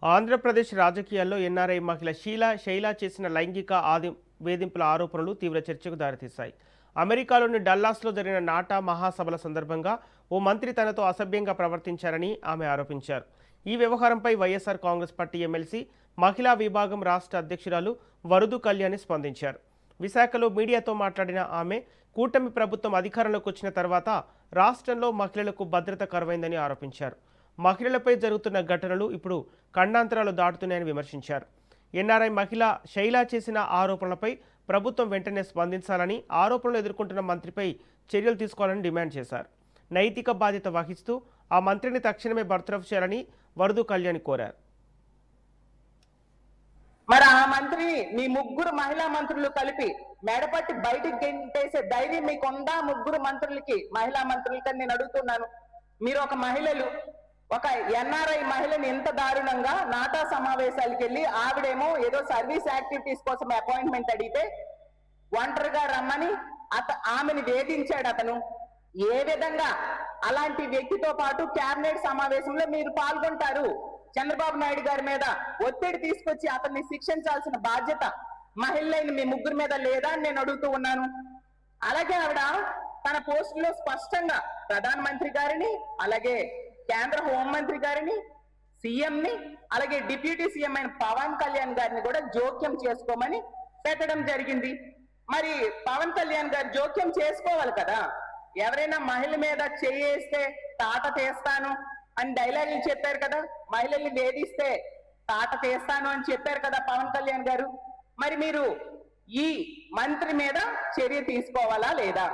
ఆంధ్రప్రదేశ్ రాజకీయాల్లో ఎన్ఆర్ఐ మహిళ శైలా చేసిన లైంగిక వేధింపుల ఆరోపణలు తీవ్ర చర్చకు దారితీశాయి. అమెరికాలోని డల్లాస్లో జరిగిన నాటా మహాసభల సందర్భంగా ఓ మంత్రి తనతో అసభ్యంగా ప్రవర్తించారని ఆమె ఆరోపించారు. ఈ వ్యవహారంపై వైఎస్ఆర్ కాంగ్రెస్ పార్టీ ఎమ్మెల్సీ మహిళా విభాగం రాష్ట్ర అధ్యక్షురాలు వరుదు కళ్యాణి స్పందించారు. విశాఖలో మీడియాతో మాట్లాడిన ఆమె కూటమి ప్రభుత్వం అధికారంలోకి వచ్చిన తర్వాత రాష్ట్రంలో మహిళలకు భద్రత కరువైందని ఆరోపించారు. మహిళలపై జరుగుతున్న ఘటనలు ఇప్పుడు ఖండాంతరాలు దాటుతున్నాయని విమర్శించారు. ఎన్ఆర్ఐ మహిళ శైలా చేసిన ఆరోపణలపై ప్రభుత్వం వెంటనే స్పందించాలని, ఆరోపణలు ఎదుర్కొంటున్న మంత్రిపై చర్యలు తీసుకోవాలని డిమాండ్ చేశారు. నైతిక బాధ్యత వహిస్తూ ఆ మంత్రిని తక్షణమే బర్తరఫ్ చేయాలని వరదు కళ్యాణి కోరారు. మరి ఆ మంత్రి మీ ముగ్గురు మహిళా మంత్రులు కలిపి మెడపట్టి బయటికి గెంటేసే ధైర్యం మీకుందా? ముగ్గురు మంత్రులకి, మహిళా మంత్రులకి నేను అడుగుతున్నాను. మీరు ఒక మహిళలు, ఒక ఎన్ఆర్ఐ మహిళని ఎంత దారుణంగా నాటా సమావేశాలకు వెళ్ళి ఆవిడేమో ఏదో సర్వీస్ యాక్టివిటీస్ కోసం అపాయింట్మెంట్ అడిగితే ఒంటరిగా రమ్మని ఆమెను వేధించాడు అతను. ఏ విధంగా అలాంటి వ్యక్తితో పాటు కేబినెట్ సమావేశంలో మీరు పాల్గొంటారు? చంద్రబాబు నాయుడు గారి మీద ఒత్తిడి తీసుకొచ్చి అతన్ని శిక్షించాల్సిన బాధ్యత మహిళలైన మీ ముగ్గురు మీద లేదా అని నేను అడుగుతూ ఉన్నాను. అలాగే ఆవిడ తన పోస్టులో స్పష్టంగా ప్రధానమంత్రి గారిని, అలాగే కేంద్ర హోంమంత్రి గారిని, సీఎంని, అలాగే డిప్యూటీ సీఎం అయిన పవన్ కళ్యాణ్ గారిని కూడా జోక్యం చేసుకోమని పెట్టడం జరిగింది. మరి పవన్ కళ్యాణ్ గారు జోక్యం చేసుకోవాలి కదా. ఎవరైనా మహిళ మీద చేయేస్తే తాట తీస్తాను అని డైలాగులు చెప్పారు కదా, మహిళల్ని వేధిస్తే తాట తీస్తాను అని చెప్పారు కదా పవన్ కళ్యాణ్ గారు. మరి మీరు ఈ మంత్రి మీద చర్య తీసుకోవాలా లేదా?